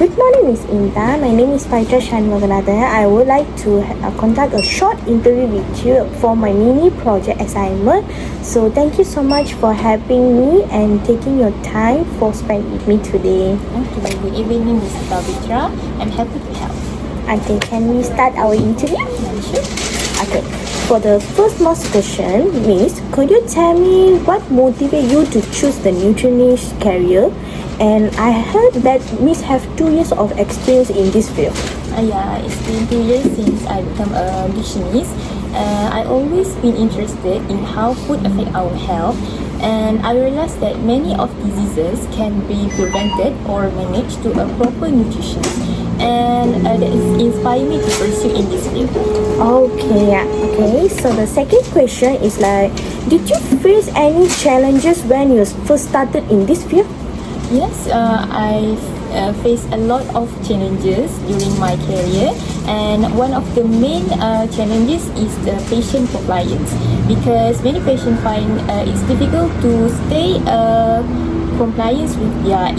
Good morning, Miss Inta. My name is Paitra Shanmuganathan. I would like to conduct a short interview with you for my mini project assignment. So thank you so much for having me and taking your time for spending with me today. Okay, good evening, Ms. Pavitra. I'm happy to help. Okay, can we start our interview? Sure. Okay. For the first most question, Miss, could you tell me what motivated you to choose the nutritionist career? And I heard that Miss have 2 years of experience in this field. Yeah, it's been 2 years since I become a nutritionist. I always been interested in how food affect our health, and I realized that many of diseases can be prevented or managed to a proper nutrition, and that is inspired me to pursue in this field. Okay, yeah. Okay, so the second question is like, did you face any challenges when you first started in this field? Yes, I faced a lot of challenges during my career, and one of the main challenges is the patient compliance, because many patients find it's difficult to stay compliance with their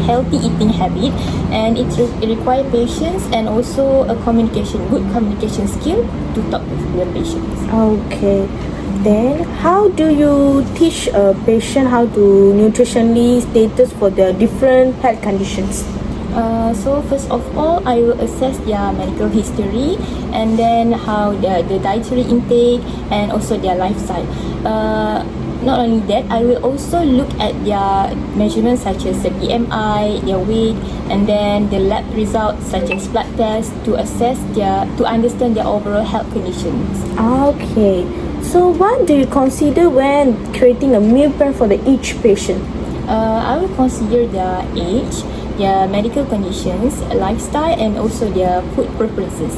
healthy eating habit, and it requires patience and also a good communication skill to talk with the patients. Okay. Then, how do you teach a patient how to nutritionally status for their different health conditions? So first of all, I will assess their medical history, and then how the dietary intake and also their lifestyle. Not only that, I will also look at their measurements such as the BMI, their weight, and then the lab results such as blood tests to understand their overall health conditions. Okay. So, what do you consider when creating a meal plan for each patient? I will consider their age, their medical conditions, lifestyle, and also their food preferences.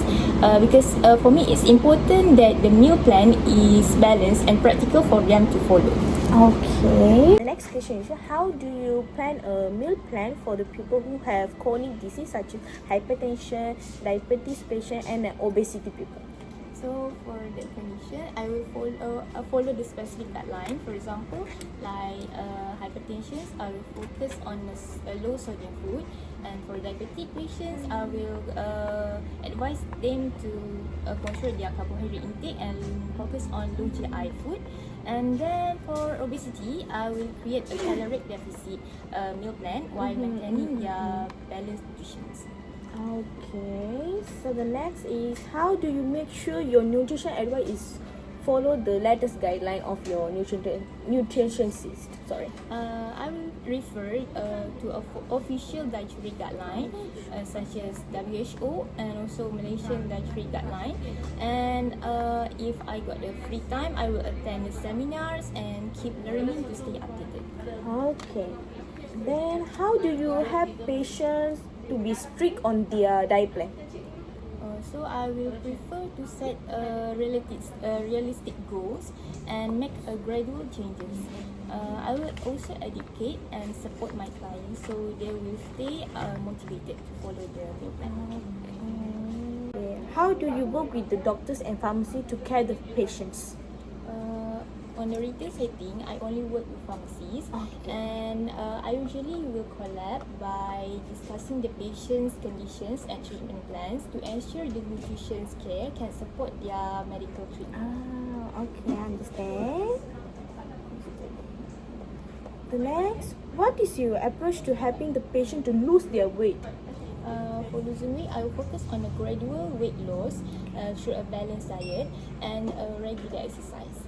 Because for me, it's important that the meal plan is balanced and practical for them to follow. Okay. The next question is, how do you plan a meal plan for the people who have chronic disease such as hypertension, diabetes patient, and obesity people? So for that condition, I will follow the specific guideline. For example, like hypertension, I will focus on a low sodium food, and for diabetic patients, I will advise them to control their carbohydrate intake and focus on low GI food. And then for obesity, I will create a caloric deficit meal plan while maintaining their balanced nutrition. Okay, so the next is, how do you make sure your nutrition advice is follow the latest guideline of your nutritionist? Sorry. I will refer to official dietary guideline such as WHO and also Malaysian dietary guideline. And if I got the free time, I will attend the seminars and keep learning to stay updated. Okay. Then, how do you help patients to be strict on their diet plan? So I will prefer to set realistic goals and make gradual changes. I will also educate and support my clients so they will stay motivated to follow the meal plan. Okay. How do you work with the doctors and pharmacy to care the patients? On the retail setting, I only work with pharmacies, and I usually will collab by discussing the patient's conditions and treatment plans to ensure the nutrition care can support their medical treatment. Okay, I understand. The next, what is your approach to helping the patient to lose their weight? For losing weight, I will focus on a gradual weight loss through a balanced diet and regular exercise.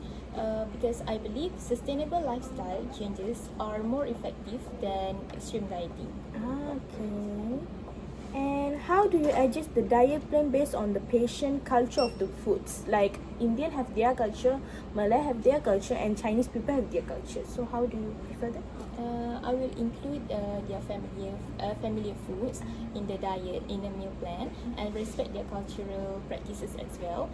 Because I believe sustainable lifestyle changes are more effective than extreme dieting. Okay. And how do you adjust the diet plan based on the patient culture of the foods? Like Indian have their culture, Malay have their culture, and Chinese people have their culture. So how do you prefer that? I will include their familiar foods in the diet, in the meal plan, and respect their cultural practices as well.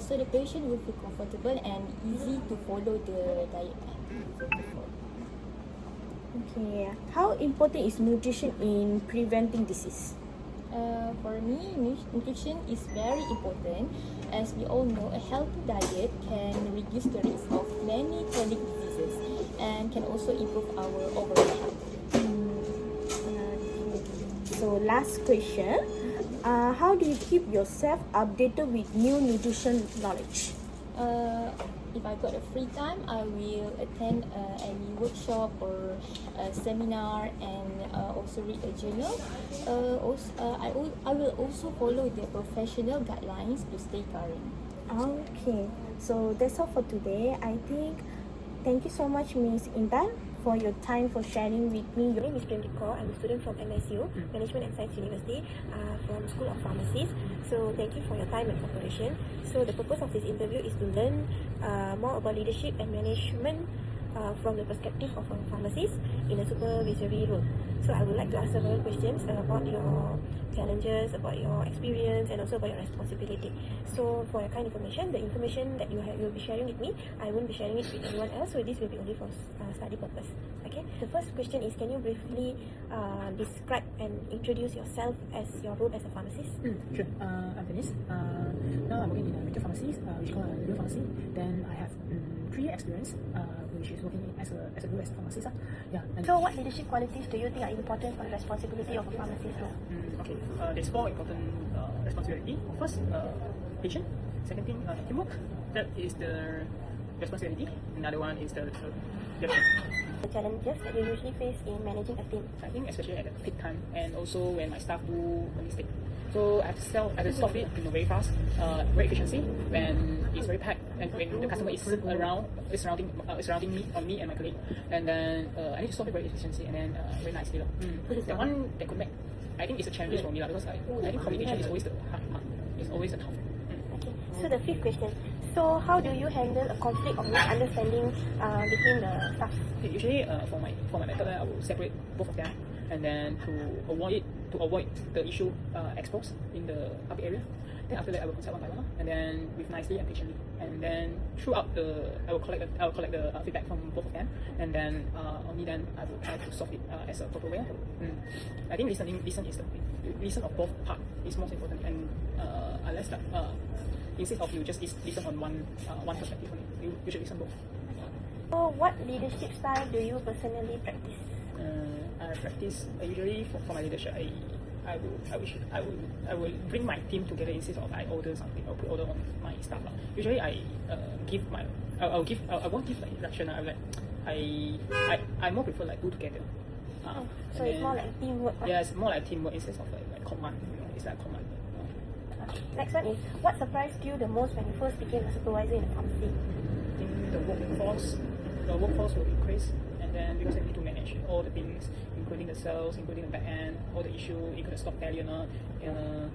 So the patient will feel comfortable and easy to follow the diet plan. Okay. How important is nutrition in preventing disease? For me, nutrition is very important. As we all know, a healthy diet can reduce the risk of many chronic diseases and can also improve our overall health. So last question. How do you keep yourself updated with new nutrition knowledge? If I got a free time, I will attend any workshop or a seminar, and also read a journal. I will also follow the professional guidelines to stay current. Okay, so that's all for today. I think thank you so much, Miss Intan, for your time, for sharing with me. Your name is Prem Kaur. I'm a student from MSU, Management and Science University, from School of Pharmacies. So thank you for your time and cooperation. So the purpose of this interview is to learn more about leadership and management from the perspective of a pharmacist in a supervisory role. So I would like to ask several questions about your challenges, about your experience, and also about your responsibility. So for your kind information, the information that you'll be sharing with me, I won't be sharing it with anyone else. So this will be only for study purpose. Okay. The first question is, can you briefly describe and introduce yourself as your role as a pharmacist? Sure. I'm Dennis. Now I'm working in a retail pharmacy, which is called a retail pharmacy. Then I have 3 years experience, which is working as a role as a pharmacist. Yeah. And So what leadership qualities do you think are important for the responsibility of a pharmacist role? okay. There's 4 important responsibility. First, patient. Second thing, teamwork. Third is the responsibility. Another one is the direction. The challenges that you usually face in managing a team. I think especially at the peak time, and also when my staff do a mistake. So I have to solve it very fast, very efficiency when it's very packed, and when the customer is surrounding me and my colleague, and then I need to solve it very efficiently and then very nicely. The one that could make, I think it's a challenge for me because I think communication is always the hard part. It's always the tough. Okay. So the fifth question. So how do you handle a conflict of misunderstanding between the staff? Okay, usually for my method, I will separate both of them, and then to avoid the issue exposed in the public area. Then after that, I will consult one by one, and then with nicely and patiently, and then throughout I will collect the feedback from both of them, and then only then I will try to solve it as a proper way. I think listen of both parts is most important, and unless instead of you just listen on one perspective only, you should listen both. So what leadership style do you personally practice? I practice usually for my leadership. I will bring my team together instead of I order something or put order on my staff. Usually I won't give like instruction. I more prefer like do together. So it's more like teamwork. Yeah, it's more like teamwork instead of like command. It's like command. Next one is, what surprised you the most when you first became a supervisor in a pharmacy? I think the workforce will increase, and then because I need to manage all the things, including the sales, including the back end, all the issue, including the stock value,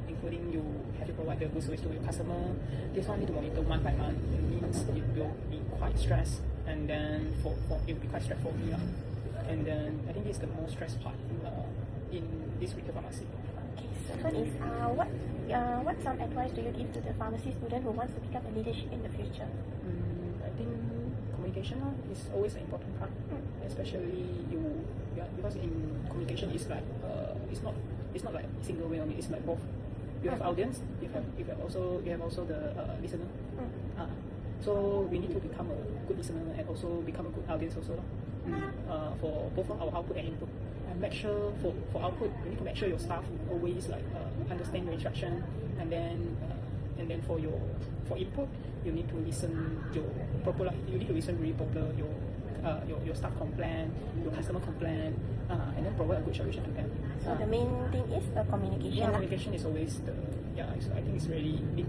including you have to provide the good service to your customer. This one need to monitor month by month. It means it will be quite stressed, and then it will be quite stressful for me. And then I think this is the most stress part in this retail pharmacy. Okay, so one is, what some advice do you give to the pharmacy student who wants to become a leadership in the future? I think communication is always an important part, especially because in communication is like it's not like single way only. It's like both. You have audience, you have also the listener. So we need to become a good listener and also become a good audience also. For both our output and input. And make sure for output, you need to make sure your staff always like understand your instruction, and then for input, you need to listen you need to listen really proper your staff complaint, your customer complaint, and then provide a good solution to them. So the main thing is the communication. Yeah, communication is always I think it's really big.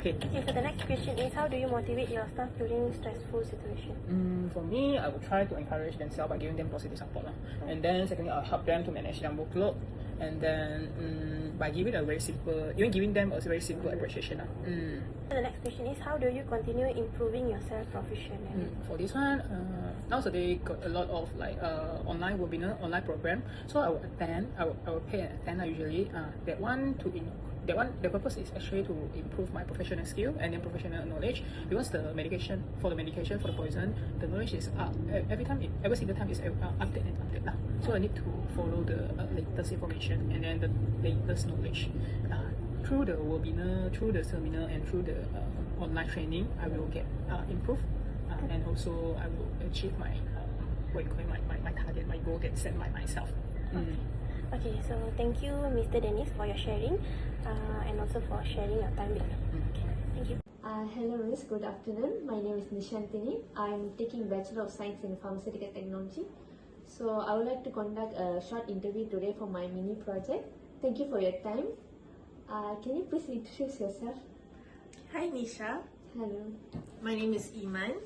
Okay. Okay, so the next question is, how do you motivate your staff during stressful situation? For me, I will try to encourage themselves by giving them positive support. And then secondly, I'll help them to manage their workload. And then by giving them a very simple appreciation. So the next question is, how do you continue improving yourself professionally? For this one, nowadays got a lot of like online webinar, online program. So I will attend. I will pay an attender usually. The purpose is actually to improve my professional skill and then professional knowledge, because the medication for the poison, the knowledge is every single time is update and update. So I need to follow the latest information and then the latest knowledge. Through the webinar, through the seminar, and through the online training, I will get improve, and also I will achieve my target, my goal that set by myself. Okay, so thank you, Mr. Dennis, for your sharing and also for sharing your time with me. Okay, thank you. Hello Miss, good afternoon. My name is Nishantini. I'm taking Bachelor of Science in Pharmaceutical Technology. So I would like to conduct a short interview today for my mini project. Thank you for your time. Can you please introduce yourself? Hi Nisha, Hello. my name is Iman.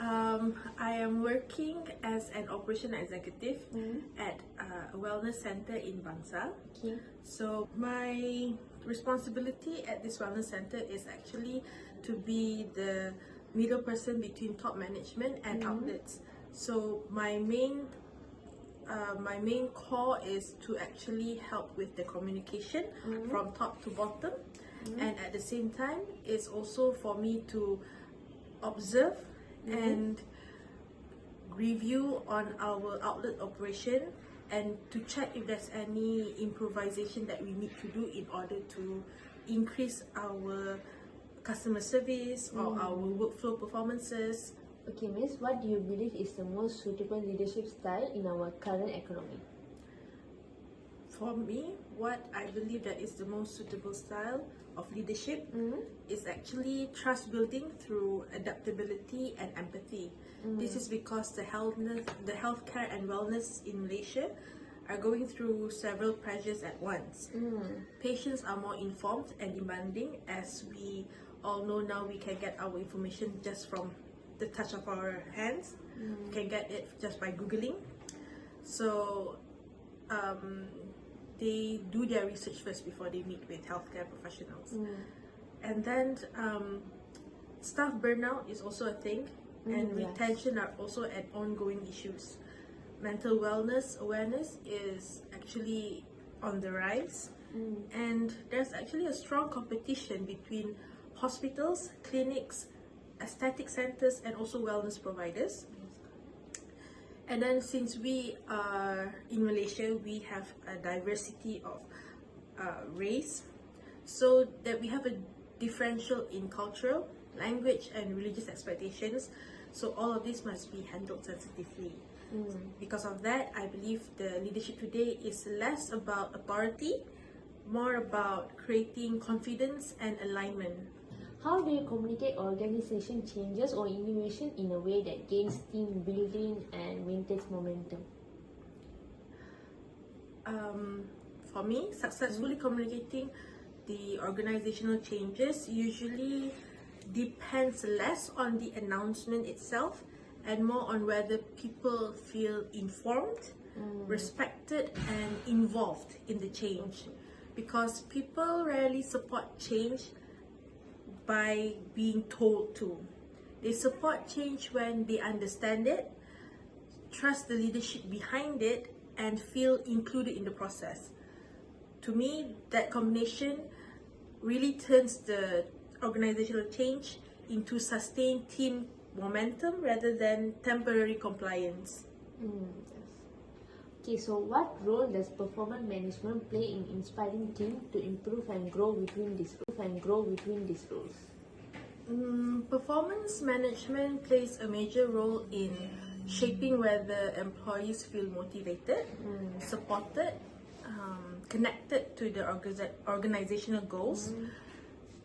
I am working as an operation executive at a wellness center in Bangsal. Okay. So my responsibility at this wellness center is actually to be the middle person between top management and outlets. So my main core is to actually help with the communication from top to bottom, and at the same time it's also for me to observe and review on our outlet operation and to check if there's any improvisation that we need to do in order to increase our customer service or our workflow performances. Okay, Miss, what do you believe is the most suitable leadership style in our current economy? For me, what I believe that is the most suitable style of leadership is actually trust building through adaptability and empathy. This is because the healthcare and wellness in Malaysia are going through several pressures at once. Patients are more informed and demanding, as we all know now. We can get our information just from the touch of our hands. We can get it just by Googling. So they do their research first before they meet with healthcare professionals. And then staff burnout is also a thing, and retention are also an ongoing issues. Mental wellness awareness is actually on the rise, and there's actually a strong competition between hospitals, clinics, aesthetic centers, and also wellness providers. And then since we are in Malaysia, we have a diversity of race, so that we have a differential in cultural, language, and religious expectations. So all of this must be handled sensitively. Because of that, I believe the leadership today is less about authority, more about creating confidence and alignment. How do you communicate organization changes or innovation in a way that gains team building and maintains momentum? For me, successfully communicating the organizational changes usually depends less on the announcement itself and more on whether people feel informed, respected, and involved in the change. Because people rarely support change by being told to. They support change when they understand it, trust the leadership behind it, and feel included in the process. To me, that combination really turns the organizational change into sustained team momentum rather than temporary compliance. Okay, so what role does performance management play in inspiring team to improve and grow between these roles? Performance management plays a major role in shaping whether employees feel motivated, supported, connected to the organizational goals,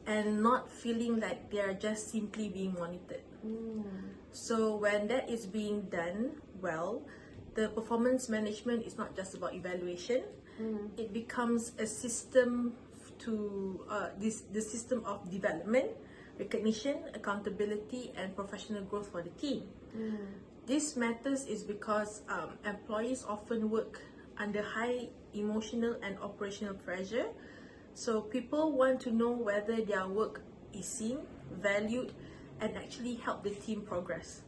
and not feeling like they are just simply being monitored. So when that is being done well, the performance management is not just about evaluation. It becomes a system to the system of development, recognition, accountability, and professional growth for the team. This matters is because employees often work under high emotional and operational pressure. So people want to know whether their work is seen, valued, and actually help the team progress.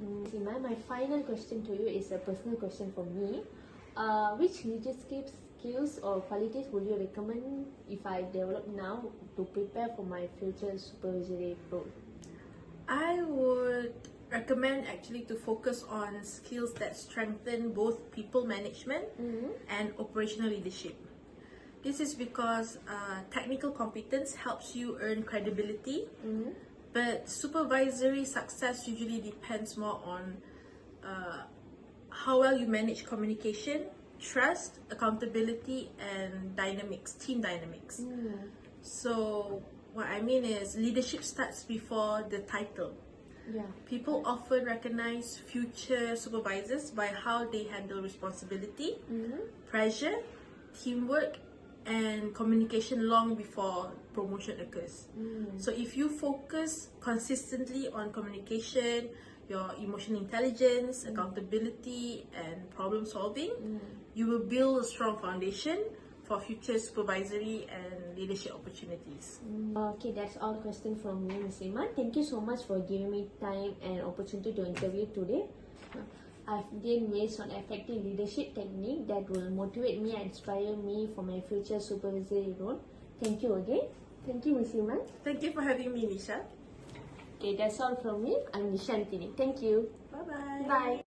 Iman, my final question to you is a personal question for me. Which leadership skills or qualities would you recommend if I develop now to prepare for my future supervisory role? I would recommend actually to focus on skills that strengthen both people management and operational leadership. This is because technical competence helps you earn credibility, but supervisory success usually depends more on how well you manage communication, trust, accountability, and dynamics, team dynamics. So what I mean is leadership starts before the title. Yeah. People often recognize future supervisors by how they handle responsibility, pressure, teamwork, and communication long before promotion occurs. So if you focus consistently on communication, your emotional intelligence, accountability, and problem solving, you will build a strong foundation for future supervisory and leadership opportunities. Okay, that's all question from me, Ms. Iman. Thank you so much for giving me time and opportunity to interview today. I've gained ways on effective leadership technique that will motivate me and inspire me for my future supervisory role. Thank you again. Thank you, Ms. Iman. Thank you for having me, Nisha. Okay, that's all from me. I'm Nishantini. Thank you. Bye-bye. Bye.